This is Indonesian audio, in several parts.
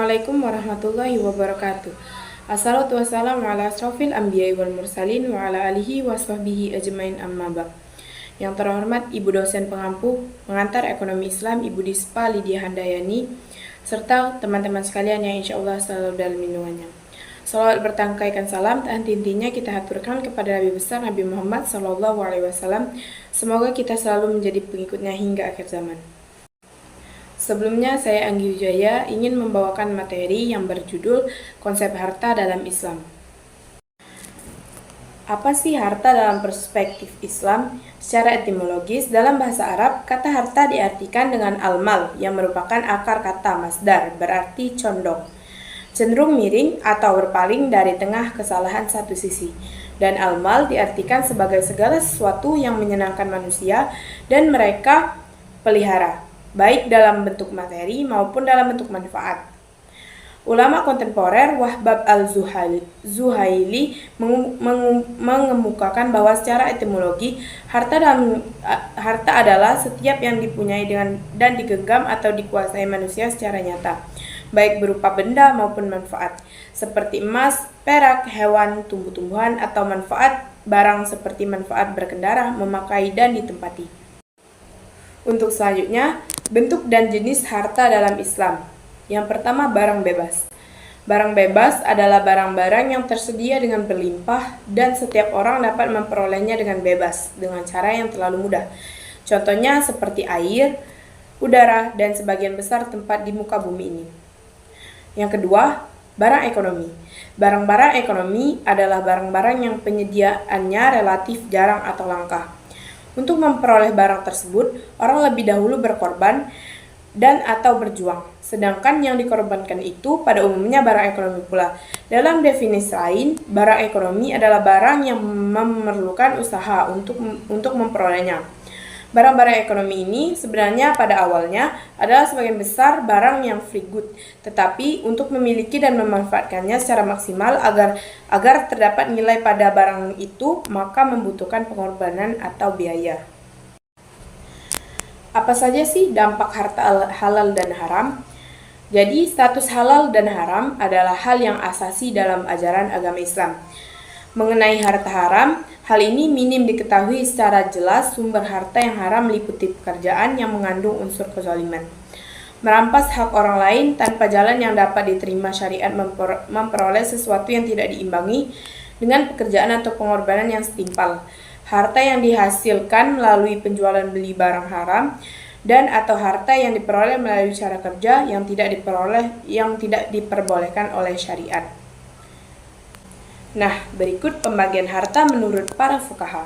Assalamualaikum warahmatullahi wabarakatuh. Assalatu wassalamu ala asrofil anbiya'i wal mursalin wa ala alihi wa sahbihi ajmain amma ba'd. Yang terhormat Ibu dosen pengantar ekonomi Islam Ibu Dispa Lydia Handayani, serta teman-teman sekalian yang insya Allah selalu dalam lindungannya. Salawat bertangkaikan salam, tak henti-hentinya kita haturkan kepada Nabi besar Nabi Muhammad SAW. Semoga kita selalu menjadi pengikutnya hingga akhir zaman. Sebelumnya, saya Anggi Wijaya ingin membawakan materi yang berjudul Konsep Harta dalam Islam. Apa sih harta dalam perspektif Islam? Secara etimologis, dalam bahasa Arab, kata harta diartikan dengan al-mal, yang merupakan akar kata masdar, berarti condong, cenderung miring atau berpaling dari tengah kesalahan satu sisi. Dan al-mal diartikan sebagai segala sesuatu yang menyenangkan manusia dan mereka pelihara, baik dalam bentuk materi maupun dalam bentuk manfaat. Ulama kontemporer Wahbab al-Zuhaili mengemukakan bahwa secara etimologi harta adalah setiap yang dipunyai dan digenggam atau dikuasai manusia secara nyata, baik berupa benda maupun manfaat, seperti emas, perak, hewan, tumbuh-tumbuhan, atau manfaat barang seperti manfaat berkendara, memakai, dan ditempati. Untuk selanjutnya, bentuk dan jenis harta dalam Islam. Yang pertama, barang bebas. Barang bebas adalah barang-barang yang tersedia dengan berlimpah dan setiap orang dapat memperolehnya dengan bebas, dengan cara yang terlalu mudah. Contohnya seperti air, udara, dan sebagian besar tempat di muka bumi ini. Yang kedua, barang ekonomi. Barang-barang ekonomi adalah barang-barang yang penyediaannya relatif jarang atau langka. Untuk memperoleh barang tersebut, orang lebih dahulu berkorban dan atau berjuang. Sedangkan yang dikorbankan itu pada umumnya barang ekonomi pula. Dalam definisi lain, barang ekonomi adalah barang yang memerlukan usaha untuk memperolehnya. Barang-barang ekonomi ini sebenarnya pada awalnya adalah sebagian besar barang yang free good, tetapi untuk memiliki dan memanfaatkannya secara maksimal agar terdapat nilai pada barang itu, maka membutuhkan pengorbanan atau biaya. Apa saja sih dampak harta halal dan haram? Jadi, status halal dan haram adalah hal yang asasi dalam ajaran agama Islam. Mengenai harta haram, hal ini minim diketahui secara jelas. Sumber harta yang haram meliputi pekerjaan yang mengandung unsur kezaliman, merampas hak orang lain tanpa jalan yang dapat diterima syariat, memperoleh sesuatu yang tidak diimbangi dengan pekerjaan atau pengorbanan yang setimpal, harta yang dihasilkan melalui penjualan beli barang haram, dan atau harta yang diperoleh melalui cara kerja yang tidak diperbolehkan oleh syariat. Nah, berikut pembagian harta menurut para fuqaha.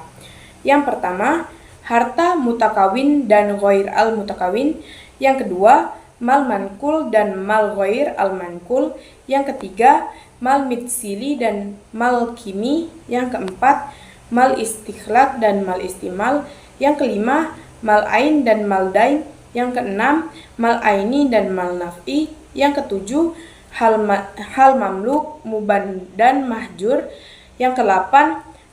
Yang pertama, harta mutakawin dan ghair al-mutakawin. Yang kedua, mal mankul dan mal ghair al-mankul. Yang ketiga, mal mitsili dan mal kimi. Yang keempat, mal istikhlaq dan mal istimal. Yang kelima, mal ain dan mal dain. Yang keenam, mal aini dan mal naf'i. Yang ketujuh, hal mamluk, muban, dan mahjur. Yang ke-8,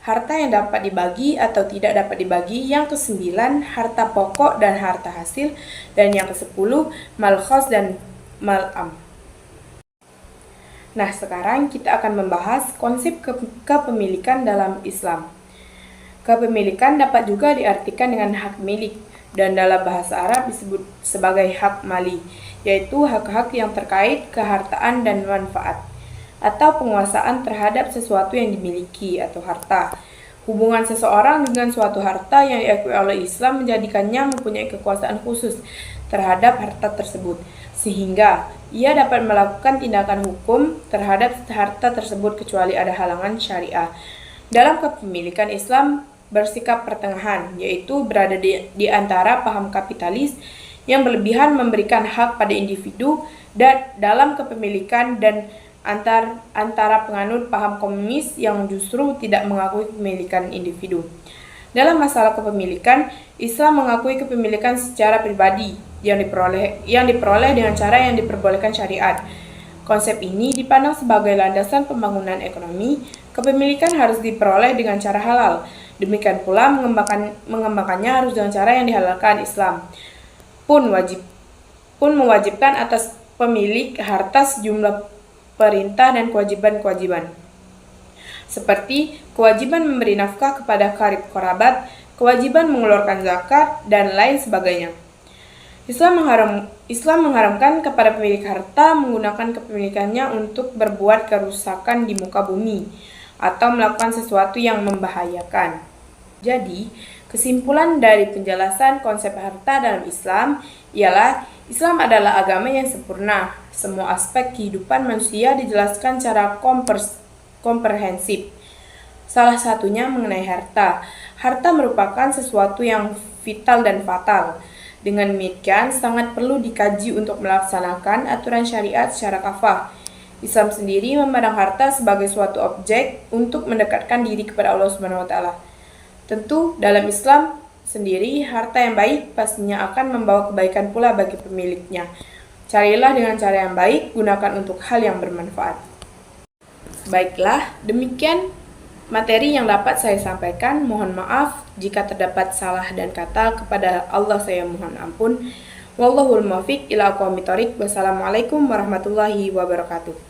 harta yang dapat dibagi atau tidak dapat dibagi. Yang ke-9, harta pokok dan harta hasil. Dan yang ke-10, mal khos dan mal am. Nah, sekarang kita akan membahas konsep kepemilikan dalam Islam. Kepemilikan dapat juga diartikan dengan hak milik, dan dalam bahasa Arab disebut sebagai hak mali, yaitu hak-hak yang terkait kehartaan dan manfaat, atau penguasaan terhadap sesuatu yang dimiliki atau harta. Hubungan seseorang dengan suatu harta yang diakui oleh Islam menjadikannya mempunyai kekuasaan khusus terhadap harta tersebut, sehingga ia dapat melakukan tindakan hukum terhadap harta tersebut kecuali ada halangan syariah. Dalam kepemilikan, Islam bersikap pertengahan, yaitu berada di antara paham kapitalis yang berlebihan memberikan hak pada individu dan dalam kepemilikan dan antara penganut paham komunis yang justru tidak mengakui kepemilikan individu. Dalam masalah kepemilikan, Islam mengakui kepemilikan secara pribadi yang diperoleh dengan cara yang diperbolehkan syariat. Konsep ini dipandang sebagai landasan pembangunan ekonomi. Kepemilikan harus diperoleh dengan cara halal. Demikian pula mengembangkannya harus dengan cara yang dihalalkan. Islam pun mewajibkan atas pemilik harta sejumlah perintah dan kewajiban-kewajiban, seperti kewajiban memberi nafkah kepada karib kerabat, kewajiban mengeluarkan zakat, dan lain sebagainya. Islam mengharamkan kepada pemilik harta menggunakan kepemilikannya untuk berbuat kerusakan di muka bumi atau melakukan sesuatu yang membahayakan. Jadi, kesimpulan dari penjelasan konsep harta dalam Islam ialah Islam adalah agama yang sempurna. Semua aspek kehidupan manusia dijelaskan secara komprehensif. Salah satunya mengenai harta. Harta merupakan sesuatu yang vital dan fatal. Dengan demikian, sangat perlu dikaji untuk melaksanakan aturan syariat secara kafah. Islam sendiri memandang harta sebagai suatu objek untuk mendekatkan diri kepada Allah Subhanahu wa taala. Tentu, dalam Islam sendiri, harta yang baik pastinya akan membawa kebaikan pula bagi pemiliknya. Carilah dengan cara yang baik, gunakan untuk hal yang bermanfaat. Baiklah, demikian materi yang dapat saya sampaikan. Mohon maaf jika terdapat salah dan kata, kepada Allah saya mohon ampun. Wallahul muwaffiq ila aqwamit thoriq. Wassalamualaikum warahmatullahi wabarakatuh.